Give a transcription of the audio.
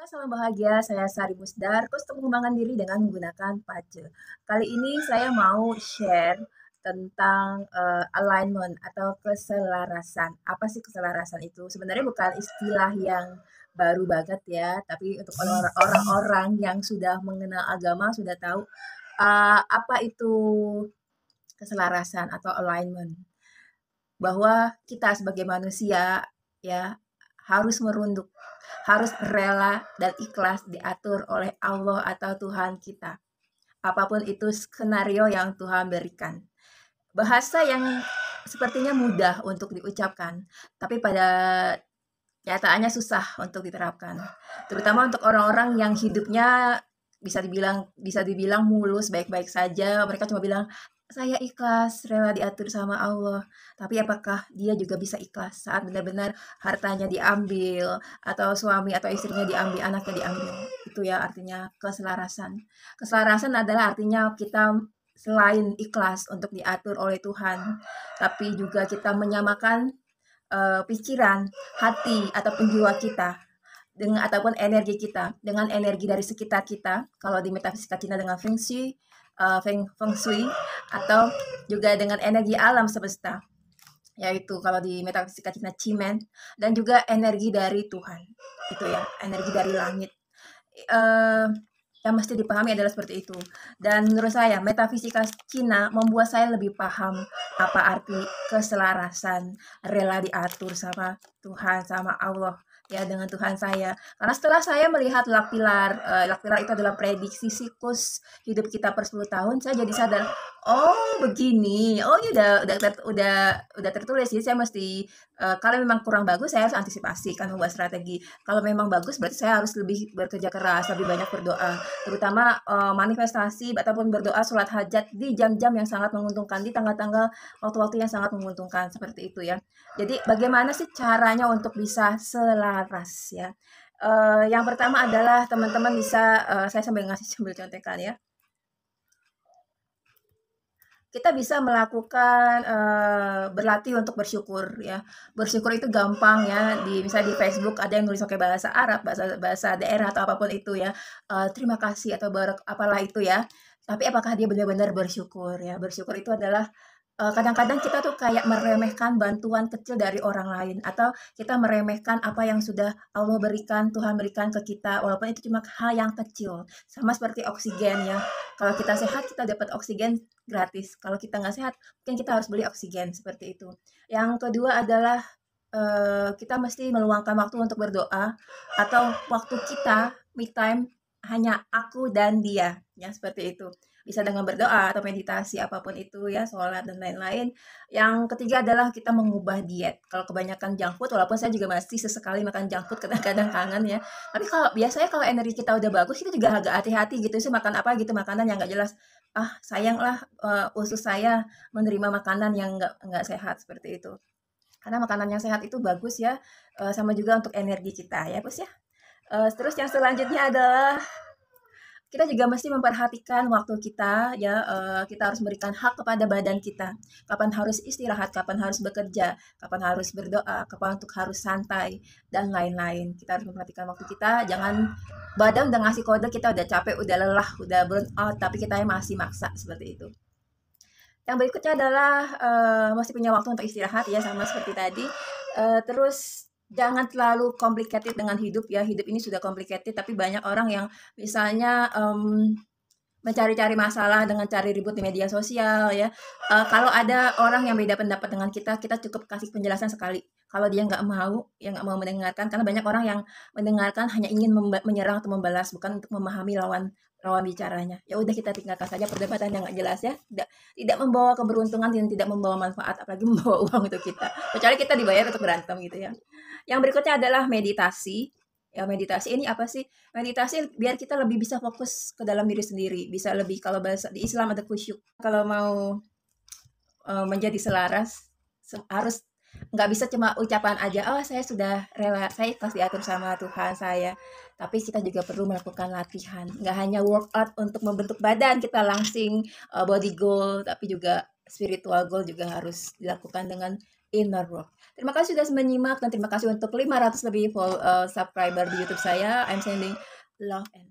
Salam bahagia, saya Sari Musdar, coach pengembangan diri dengan menggunakan PACE. Kali ini saya mau share tentang alignment atau keselarasan. Apa sih keselarasan itu? Sebenarnya bukan istilah yang baru banget ya, tapi untuk orang-orang yang sudah mengenal agama sudah tahu apa itu keselarasan atau alignment. Bahwa kita sebagai manusia ya harus merunduk, harus rela dan ikhlas diatur oleh Allah atau Tuhan kita. Apapun itu skenario yang Tuhan berikan. Bahasa yang sepertinya mudah untuk diucapkan, tapi pada nyataannya susah untuk diterapkan. Terutama untuk orang-orang yang hidupnya bisa dibilang mulus, baik-baik saja. Mereka cuma bilang, saya ikhlas, rela diatur sama Allah. Tapi apakah dia juga bisa ikhlas saat benar-benar hartanya diambil, atau suami atau istrinya diambil, anaknya diambil? Itu ya artinya keselarasan. Keselarasan adalah artinya kita selain ikhlas untuk diatur oleh Tuhan, tapi juga kita menyamakan pikiran, hati ataupun jiwa kita dengan ataupun energi kita dengan energi dari sekitar kita. Kalau di metafisika Cina dengan feng shui atau juga dengan energi alam semesta. Yaitu kalau di metafisika Cina Cimen dan juga energi dari Tuhan. Itu ya, energi dari langit. Yang mesti dipahami adalah seperti itu. Dan menurut saya, metafisika Cina membuat saya lebih paham apa arti keselarasan, rela diatur sama Tuhan, sama Allah, ya dengan Tuhan saya. Karena setelah saya melihat lak pilar itu adalah prediksi siklus hidup kita per 10 tahun, saya jadi sadar, oh begini, oh ini udah tertulis, jadi saya mesti kalau memang kurang bagus saya harus antisipasi kan membuat strategi. Kalau memang bagus berarti saya harus lebih bekerja keras, lebih banyak berdoa, terutama manifestasi ataupun berdoa sholat hajat di jam-jam yang sangat menguntungkan, di tanggal-tanggal waktu-waktu yang sangat menguntungkan seperti itu ya. Jadi bagaimana sih caranya untuk bisa selaras ya? Yang pertama adalah teman-teman bisa saya sambil contekan ya. Kita bisa melakukan berlatih untuk bersyukur ya. Bersyukur itu gampang ya, misalnya di Facebook ada yang nulis pakai bahasa Arab, bahasa daerah atau apapun itu ya. Terima kasih atau apalah itu ya. Tapi apakah dia benar-benar bersyukur ya? Bersyukur itu adalah kadang-kadang kita tuh kayak meremehkan bantuan kecil dari orang lain atau kita meremehkan apa yang sudah Allah berikan, Tuhan berikan ke kita walaupun itu cuma hal yang kecil. Sama seperti oksigen ya. Kalau kita sehat kita dapat oksigen gratis. Kalau kita nggak sehat, mungkin kita harus beli oksigen seperti itu. Yang kedua adalah kita mesti meluangkan waktu untuk berdoa atau waktu kita me time hanya aku dan dia ya seperti itu. Bisa dengan berdoa atau meditasi apapun itu ya, sholat dan lain-lain. Yang ketiga adalah kita mengubah diet. Kalau kebanyakan junk food, walaupun saya juga masih sesekali makan junk food, kadang-kadang kangen ya. Tapi biasanya kalau energi kita udah bagus, kita juga agak hati-hati gitu sih makan apa gitu, makanan yang nggak jelas. Sayang lah usus saya menerima makanan yang nggak sehat seperti itu. Karena makanan yang sehat itu bagus ya, sama juga untuk energi kita ya, Bos ya. Terus yang selanjutnya adalah kita juga mesti memperhatikan waktu kita ya, kita harus memberikan hak kepada badan kita. Kapan harus istirahat, kapan harus bekerja, kapan harus berdoa, kapan untuk harus santai dan lain-lain. Kita harus memperhatikan waktu kita, jangan badan udah ngasih kode kita udah capek, udah lelah, udah burn out, tapi kita masih maksa seperti itu. Yang berikutnya adalah masih punya waktu untuk istirahat ya sama seperti tadi. Terus jangan terlalu complicated dengan hidup ya. Hidup ini sudah complicated tapi banyak orang yang misalnya mencari-cari masalah dengan cari ribut di media sosial ya. Kalau ada orang yang beda pendapat dengan kita, kita cukup kasih penjelasan sekali. Kalau dia nggak mau, ya nggak mau mendengarkan, karena banyak orang yang mendengarkan hanya ingin menyerang atau membalas, bukan untuk memahami lawan bicaranya. Ya udah kita tinggalkan saja perdebatan yang nggak jelas ya. Tidak membawa keberuntungan dan tidak membawa manfaat, apalagi membawa uang untuk kita. Kecuali kita dibayar untuk berantem gitu ya. Yang berikutnya adalah meditasi. Ya meditasi ini apa sih? Meditasi biar kita lebih bisa fokus ke dalam diri sendiri. Bisa lebih, kalau bahasa di Islam ada khusyuk. Kalau mau menjadi selaras, harus nggak bisa cuma ucapan aja, oh saya sudah rela, saya ikhlas diatur sama Tuhan saya. Tapi kita juga perlu melakukan latihan. Nggak hanya workout untuk membentuk badan, kita langsing body goal, tapi juga spiritual goal juga harus dilakukan dengan inner work. Terima kasih sudah menyimak dan terima kasih untuk 500 lebih subscriber di YouTube saya. I'm sending love and